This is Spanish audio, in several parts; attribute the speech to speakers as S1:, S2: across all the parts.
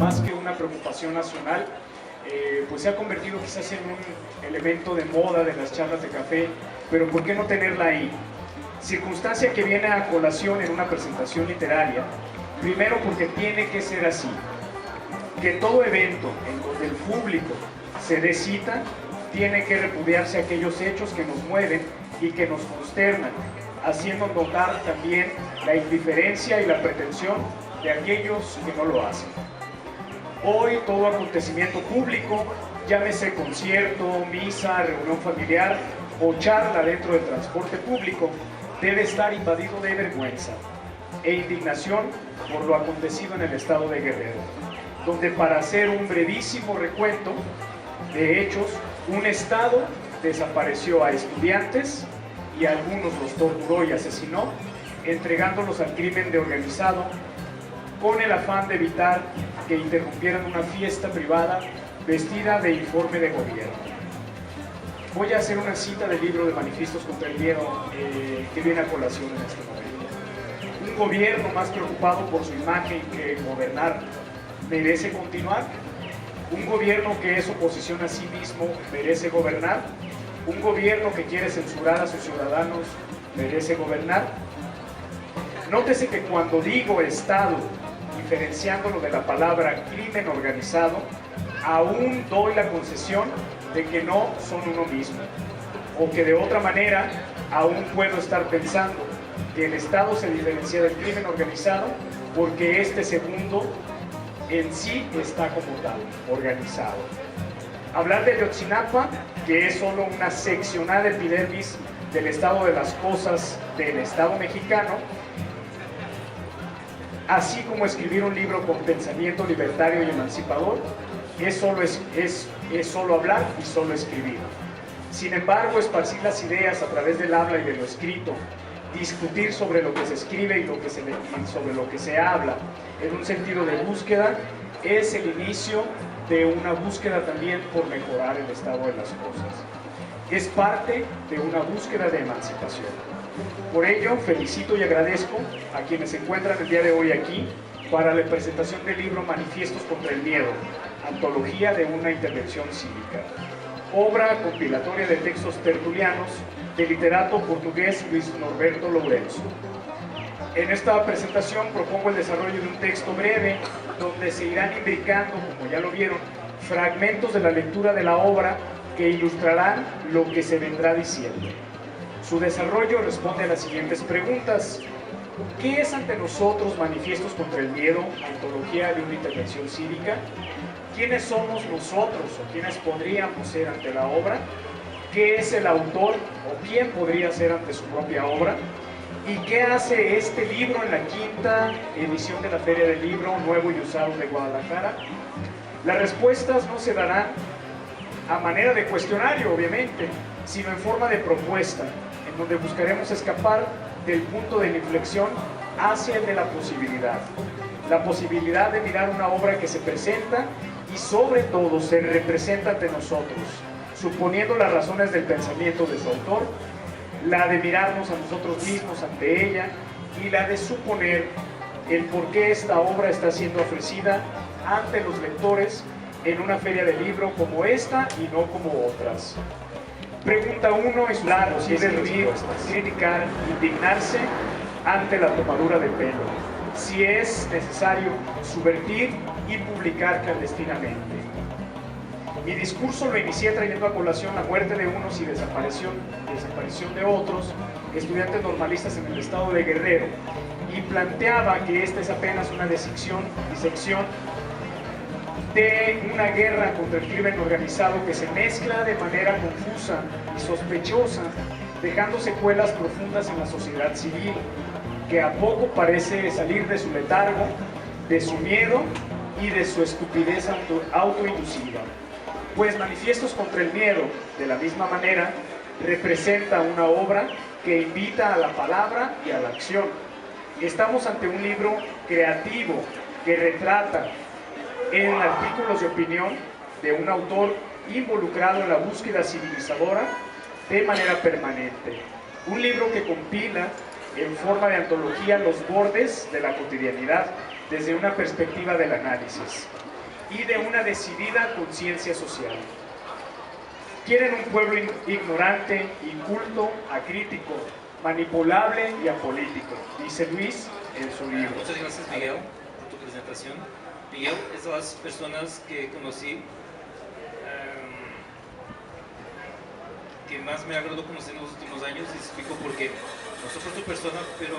S1: Más que una preocupación nacional, pues se ha convertido quizás en un elemento de moda de las charlas de café, pero ¿por qué no tenerla ahí? Circunstancia que viene a colación en una presentación literaria, primero porque tiene que ser así, que todo evento en donde el público se dé cita, tiene que repudiarse aquellos hechos que nos mueven y que nos consternan, haciendo notar también la indiferencia y la pretensión de aquellos que no lo hacen. Hoy todo acontecimiento público, llámese concierto, misa, reunión familiar o charla dentro del transporte público, debe estar invadido de vergüenza e indignación por lo acontecido en el estado de Guerrero, donde, para hacer un brevísimo recuento de hechos, un estado desapareció a estudiantes y a algunos los torturó y asesinó, entregándolos al crimen organizado con el afán de evitar que interrumpieran una fiesta privada vestida de uniforme de gobierno. Voy a hacer una cita del libro de Manifiestos contra el Miedo que viene a colación en este momento. Un gobierno más preocupado por su imagen que gobernar merece continuar. Un gobierno que es oposición a sí mismo merece gobernar. Un gobierno que quiere censurar a sus ciudadanos merece gobernar. Nótese que cuando digo Estado, diferenciándolo de la palabra crimen organizado, aún doy la concesión de que no son uno mismo, o que de otra manera aún puedo estar pensando que el Estado se diferencia del crimen organizado porque este segundo en sí está como tal, organizado. Hablar de Ayotzinapa, que es solo una seccionada epidermis del estado de las cosas del Estado mexicano, así como escribir un libro con pensamiento libertario y emancipador, es solo hablar y solo escribir. Sin embargo, esparcir las ideas a través del habla y de lo escrito, discutir sobre lo que se escribe y sobre lo que se habla en un sentido de búsqueda, es el inicio de una búsqueda también por mejorar el estado de las cosas. Es parte de una búsqueda de emancipación. Por ello, felicito y agradezco a quienes se encuentran el día de hoy aquí para la presentación del libro Manifiestos contra el Miedo, antología de una intervención cívica, obra compilatoria de textos tertulianos del literato portugués Luis Norberto Lourenço. En esta presentación propongo el desarrollo de un texto breve donde se irán imbricando, como ya lo vieron, fragmentos de la lectura de la obra que ilustrarán lo que se vendrá diciendo. Su desarrollo responde a las siguientes preguntas. ¿Qué es ante nosotros Manifiestos contra el Miedo, antología de una intervención cívica? ¿Quiénes somos nosotros o quiénes podríamos ser ante la obra? ¿Qué es el autor o quién podría ser ante su propia obra? ¿Y qué hace este libro en la quinta edición de la Feria del Libro Nuevo y Usado de Guadalajara? Las respuestas no se darán a manera de cuestionario, obviamente, sino en forma de propuesta, en donde buscaremos escapar del punto de inflexión hacia el de la posibilidad de mirar una obra que se presenta y sobre todo se representa ante nosotros, suponiendo las razones del pensamiento de su autor, la de mirarnos a nosotros mismos ante ella y la de suponer el por qué esta obra está siendo ofrecida ante los lectores en una feria de libro como esta y no como otras. Pregunta 1 es claro, si es reír, criticar, indignarse ante la tomadura de pelo, si es necesario subvertir y publicar clandestinamente. Mi discurso lo inicié trayendo a colación la muerte de unos y desaparición de otros, estudiantes normalistas en el estado de Guerrero, y planteaba que esta es apenas una disección de una guerra contra el crimen organizado que se mezcla de manera confusa y sospechosa, dejando secuelas profundas en la sociedad civil, que a poco parece salir de su letargo, de su miedo y de su estupidez autoinducida. Pues Manifiestos contra el Miedo, de la misma manera, representa una obra que invita a la palabra y a la acción. Estamos ante un libro creativo que retrata en artículos de opinión de un autor involucrado en la búsqueda civilizadora de manera permanente. Un libro que compila en forma de antología los bordes de la cotidianidad desde una perspectiva del análisis y de una decidida conciencia social. Quieren un pueblo ignorante, inculto, acrítico, manipulable y apolítico, dice Luis en su libro.
S2: Muchas gracias, Miguel, por tu presentación. Miguel es de las personas que conocí que más me agradó conocer en los últimos años, y explico por qué. No soy por tu persona, pero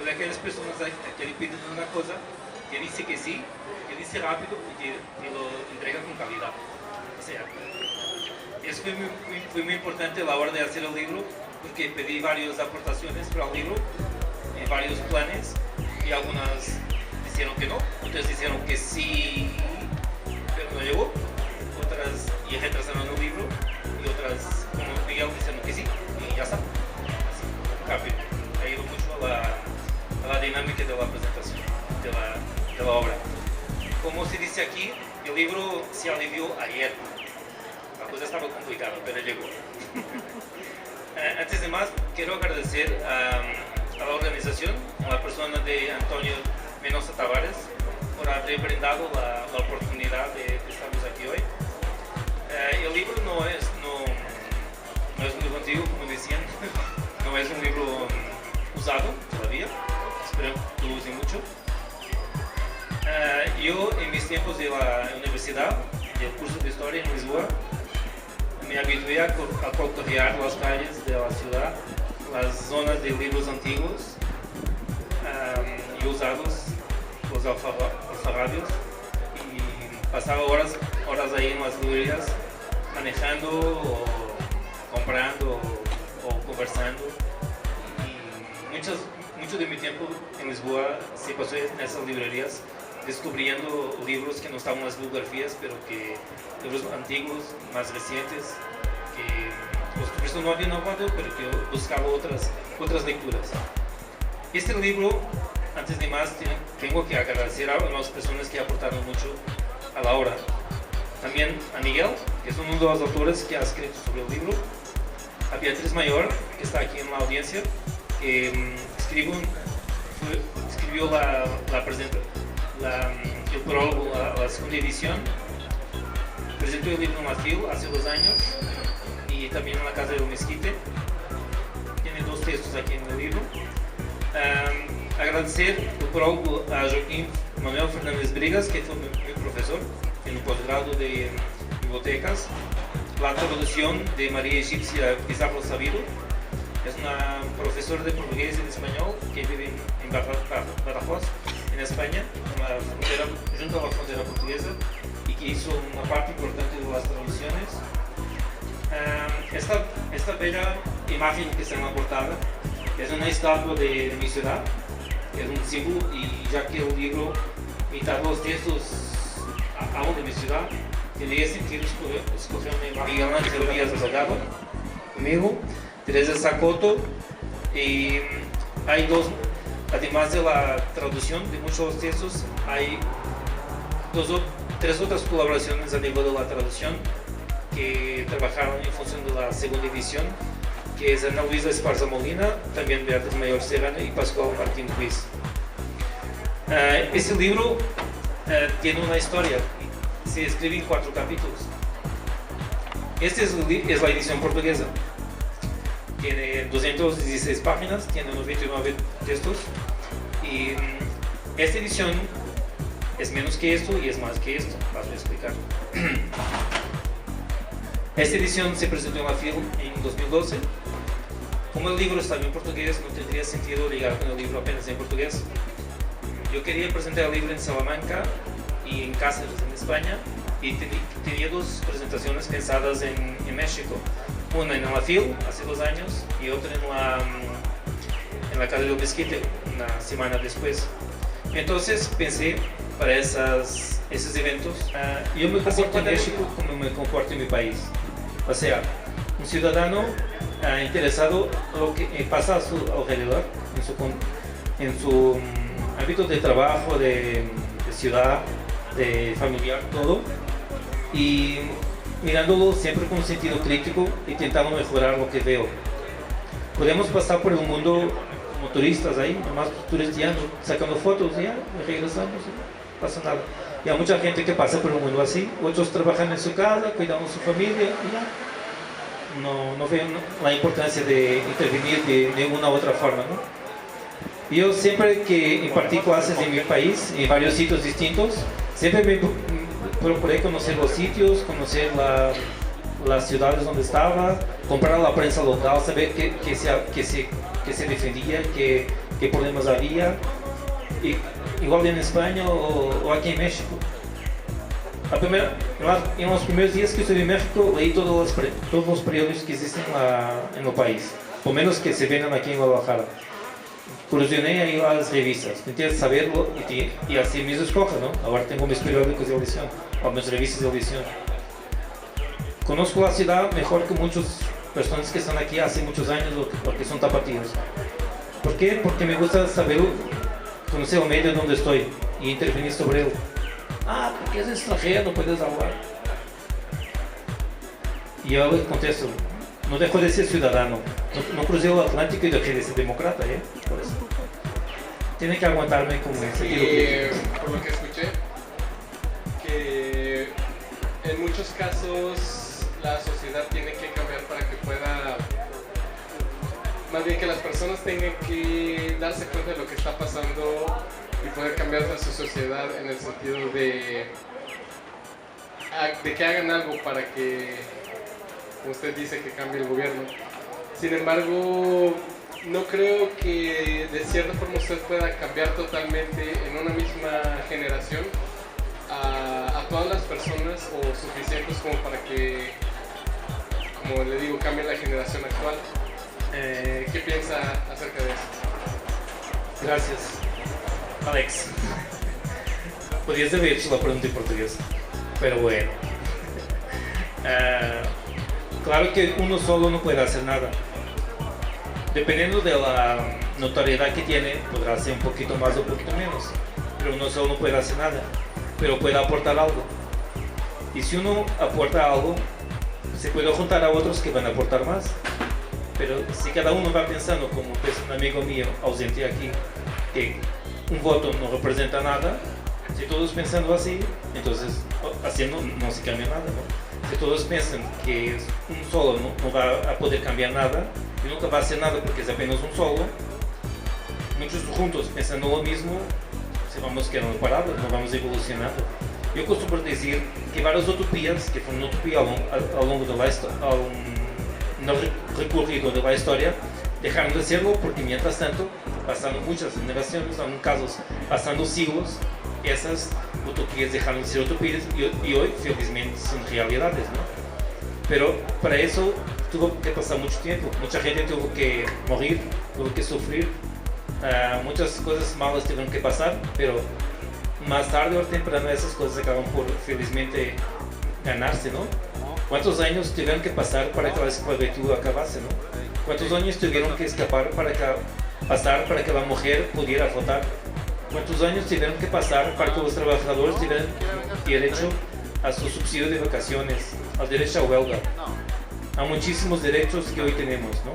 S2: de aquellas personas que le piden una cosa, que dice que sí, que dice rápido y que lo entrega con calidad. O sea, eso fue muy importante a la hora de hacer el libro, porque pedí varias aportaciones para el libro, varios planes, y algunas dijeron que no, otras dijeron que sí, pero no llegó, otras y retrasaron el libro, y otras, como Miguel, diciendo que sí, y ya está. Así, rápido. Ha ido mucho a la dinámica de la presentación, de la obra. Como se dice aquí, el libro se alivió ayer. La cosa estaba complicada, pero llegó. Antes de más, quiero agradecer a la organización, a la persona de Antonio Menosa Tavares, por haber brindado la oportunidad de estarnos aquí hoy. El libro no es un libro antiguo, como decían, no es un libro usado todavía, espero que lo use mucho. Yo, en mis tiempos de la universidad, del curso de historia en Lisboa, me habitué a cotorrear las calles de la ciudad, las zonas de libros antiguos y usados, los alfarrabios, y pasaba horas ahí en las librerías manejando o comprando o conversando, y mucho de mi tiempo en Lisboa se pasó en esas librerías descubriendo libros que no estaban en las bibliografías, pero que libros antiguos, más recientes, que los profesores no habían hablado, pero que yo buscaba otras lecturas. Este libro, antes de más, tengo que agradecer a las personas que aportaron mucho a la obra. También a Miguel, que es uno de los autores que ha escrito sobre el libro, a Beatriz Mayor, que está aquí en la audiencia, que escribió el prólogo a la segunda edición, presentó el libro en la FIL hace 2 años, y también en la Casa del Mezquite. Tiene 2 textos aquí en el libro. Agradecer el prólogo a Joaquín Manuel Fernández Brigas, que fue mi profesor en el posgrado de bibliotecas. La traducción de María Egipcia Pizarro Sabido, es una profesora de portugués y de español que vive en Badajoz, en España, junto a la frontera portuguesa, y que hizo una parte importante de las traducciones. Esta bella imagen que está en la portada es una estatua de mi ciudad, es un símbolo, y ya que el libro mitad de los textos aún de mi ciudad, tenía sentido escoger una imagen. Miguel Ángel Díaz Delgado, conmigo, Teresa Sacoto, y hay además de la traducción de muchos textos, hay 3 otras colaboraciones a nivel de la traducción que trabajaron en función de la segunda edición, que es Ana Luisa Esparza Molina, también Beatriz Mayor Serrano y Pascual Martín Ruiz. Este libro tiene una historia, se escribe en 4 capítulos. Esta es la edición portuguesa. Tiene 216 páginas, tiene 99 textos, y esta edición es menos que esto y es más que esto, paso a explicar. Esta edición se presentó en la FIL en 2012. Como el libro estaba en portugués, no tendría sentido llegar con el libro apenas en portugués. Yo quería presentar el libro en Salamanca y en Cáceres, en España, y tenía 2 presentaciones pensadas en México. Una en la FIL hace 2 años y otra en la Casa del Mezquite una semana después. Entonces pensé para esos eventos, yo me comporto en México como me comporto en mi país. O sea, un ciudadano interesado en lo que pasa a su alrededor, en su ámbito de trabajo, de ciudad, de familiar, todo. Y mirándolo siempre con un sentido crítico, intentando mejorar lo que veo. Podemos pasar por el mundo como turistas ahí, nomás turisteando, sacando fotos y ya, regresamos, no pasa nada. Y hay mucha gente que pasa por el mundo así, otros trabajan en su casa, cuidando a su familia y ya. No ven la importancia de intervenir de ninguna otra forma, ¿no? Yo siempre que impartí clases en mi país, en varios sitios distintos, siempre me procuré conocer los sitios, conocer las ciudades donde estaba, comprar la prensa local, saber qué se defendía, qué problemas había, igual en España o aquí en México. En los primeros días que estuve en México, leí todos los periódicos que existen en el país, por menos que se vendan aquí en Guadalajara. Curiosioné ahí las revistas, intenté saberlo y así mismo escojo, ¿no? Ahora tengo mis periódicos de audición, o mis revistas de audición. Conozco la ciudad mejor que muchas personas que están aquí hace muchos años porque son tapatíos. ¿Por qué? Porque me gusta saber, conocer el medio donde estoy y intervenir sobre él. Ah, porque es extranjero, no puedes hablar. Y yo les contesto, no dejo de ser ciudadano, no crucé el Atlántico y dejé de ser demócrata, ¿eh? Por eso. Tienen que aguantarme como en sentido crítico.
S3: Por lo que escuché, que en muchos casos la sociedad tiene que cambiar para que pueda, más bien que las personas tengan que darse cuenta de lo que está pasando y poder cambiar a su sociedad en el sentido de que hagan algo para que, como usted dice, que cambie el gobierno. Sin embargo, no creo que de cierta forma usted pueda cambiar totalmente en una misma generación a todas las personas o suficientes como para que, como le digo, cambie la generación actual. ¿Qué piensa acerca de eso?
S2: Gracias, Alex. Podías haber hecho la pregunta en portugués, pero bueno. Claro que uno solo no puede hacer nada. Dependiendo de la notoriedad que tiene, podrá hacer un poquito más o un poquito menos. Pero uno solo no puede hacer nada, pero puede aportar algo. Y si uno aporta algo, se puede juntar a otros que van a aportar más. Pero si cada uno va pensando, como es un amigo mío ausente aquí, que un voto no representa nada, si todos pensando así, entonces haciendo no se cambia nada, ¿no? Si todos piensan que un solo no va a poder cambiar nada y nunca va a hacer nada porque es apenas un solo, muchos juntos pensando lo mismo, se vamos quedando parados, no vamos evolucionando. Yo acostumbro decir que varias utopías, que fueron utopías ao longo de no recorrido de la historia, dejaron de serlo porque mientras tanto, pasando muchas generaciones, en algunos casos pasando siglos, esas utopías dejaron de ser utopías y hoy felizmente son realidades, ¿no? Pero para eso tuvo que pasar mucho tiempo, mucha gente tuvo que morir, tuvo que sufrir, muchas cosas malas tuvieron que pasar, pero más tarde o temprano esas cosas acaban por felizmente ganarse, ¿no? ¿Cuántos años tuvieron que pasar para que la esclavitud acabase, no? ¿Cuántos años tuvieron que escapar pasar para que la mujer pudiera votar? ¿Cuántos años tuvieron que pasar para que los trabajadores tuvieran derecho a su subsidio de vacaciones, al derecho a huelga? Hay muchísimos derechos que hoy tenemos, ¿no?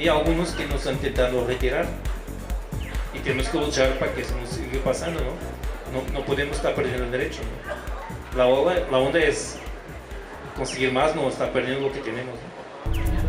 S2: Y algunos que nos están intentando retirar. Y tenemos que luchar para que eso nos siga pasando, ¿no? No podemos estar perdiendo el derecho, ¿no? La onda es conseguir más, no estar perdiendo lo que tenemos, ¿no?